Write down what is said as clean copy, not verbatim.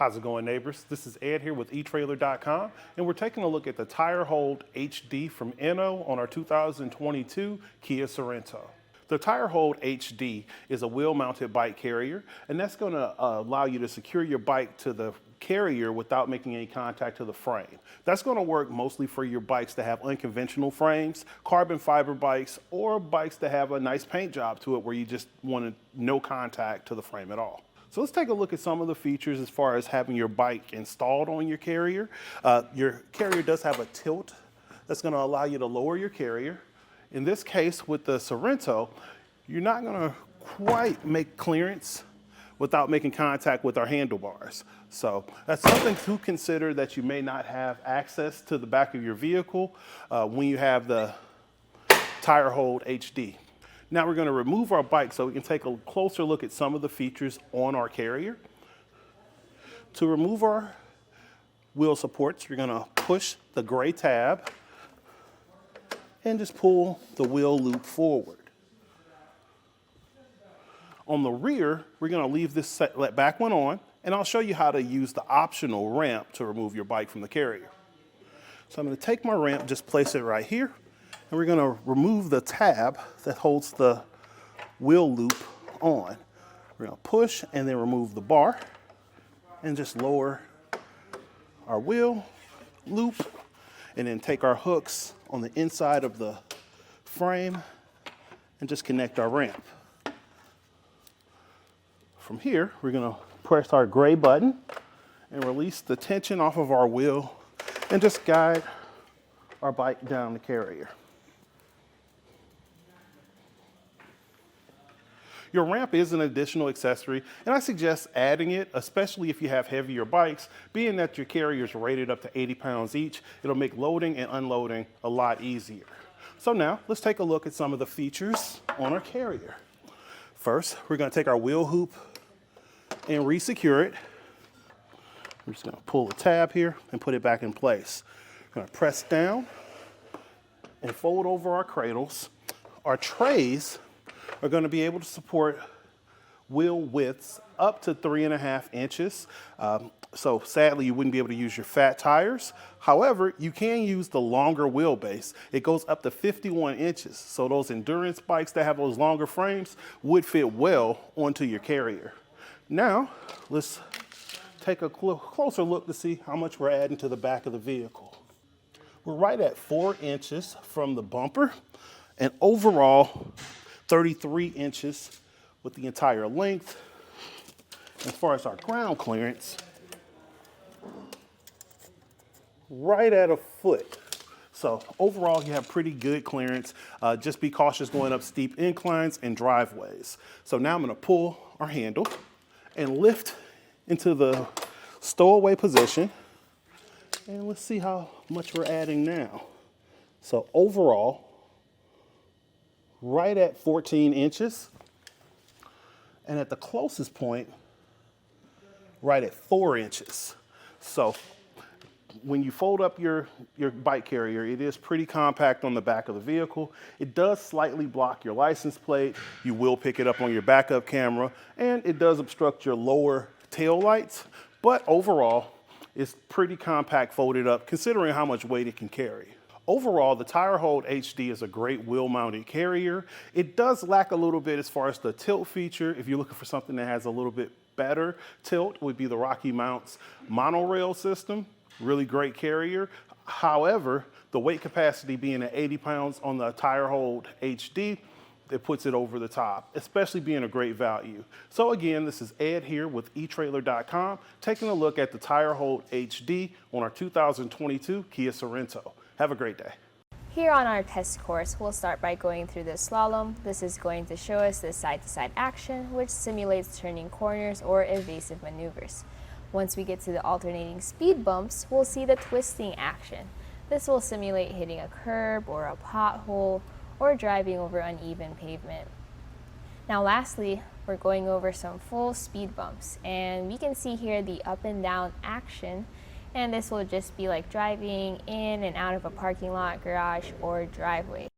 How's it going, neighbors? This is Ed here with etrailer.com, and we're taking a look at the Tire Hold HD from Inno on our 2022 Kia Sorento. The Tire Hold HD is a wheel-mounted bike carrier, and that's going to allow you to secure your bike to the carrier without making any contact to the frame. That's going to work mostly for your bikes that have unconventional frames, carbon fiber bikes, or bikes that have a nice paint job to it where you just want no contact to the frame at all. So let's take a look at some of the features as far as having your bike installed on your carrier. Your carrier does have a tilt that's going to allow you to lower your carrier. In this case, with the Sorento, you're not going to quite make clearance without making contact with our handlebars. So that's something to consider, that you may not have access to the back of your vehicle when you have the Tire Hold HD. Now we're going to remove our bike so we can take a closer look at some of the features on our carrier. To remove our wheel supports, you're going to push the gray tab and just pull the wheel loop forward. On the rear, we're going to leave this back one on, and I'll show you how to use the optional ramp to remove your bike from the carrier. So I'm going to take my ramp, just place it right here, and we're going to remove the tab that holds the wheel loop on. We're going to push and then remove the bar and just lower our wheel loop, and then take our hooks on the inside of the frame and just connect our ramp. From here, we're going to press our gray button and release the tension off of our wheel and just guide our bike down the carrier. Your ramp is an additional accessory, and I suggest adding it, especially if you have heavier bikes. Being that your carrier is rated up to 80 pounds each, it'll make loading and unloading a lot easier. So now, let's take a look at some of the features on our carrier. First, we're going to take our wheel hoop and re-secure it. We're just going to pull the tab here and put it back in place. We're going to press down and fold over our cradles. Our trays are going to be able to support wheel widths up to 3.5 inches. So sadly, you wouldn't be able to use your fat tires. However, you can use the longer wheelbase. It goes up to 51 inches. So those endurance bikes that have those longer frames would fit well onto your carrier. Now, let's take a closer look to see how much we're adding to the back of the vehicle. We're right at 4 inches from the bumper, and overall 33 inches with the entire length. As far as our ground clearance, right at a foot. So overall, you have pretty good clearance. Just be cautious going up steep inclines and driveways. So now I'm going to pull our handle and lift into the stowaway position. And let's see how much we're adding now. So overall, right at 14 inches. And at the closest point, right at 4 inches. So when you fold up your bike carrier, it is pretty compact on the back of the vehicle. It does slightly block your license plate. You will pick it up on your backup camera, and it does obstruct your lower tail lights. But overall, it's pretty compact folded up considering how much weight it can carry. Overall, the Tire Hold HD is a great wheel-mounted carrier. It does lack a little bit as far as the tilt feature. If you're looking for something that has a little bit better tilt, would be the Rocky Mounts monorail system. Really great carrier. However, the weight capacity being at 80 pounds on the Tire Hold HD, it puts it over the top, especially being a great value. So again, this is Ed here with etrailer.com, taking a look at the Tire Hold HD on our 2022 Kia Sorento. Have a great day. Here on our test course, we'll start by going through the slalom. This is going to show us the side-to-side action, which simulates turning corners or evasive maneuvers. Once we get to the alternating speed bumps, we'll see the twisting action. This will simulate hitting a curb or a pothole or driving over uneven pavement. Now lastly, we're going over some full speed bumps, and we can see here the up and down action, and this will just be like driving in and out of a parking lot, garage, or driveway.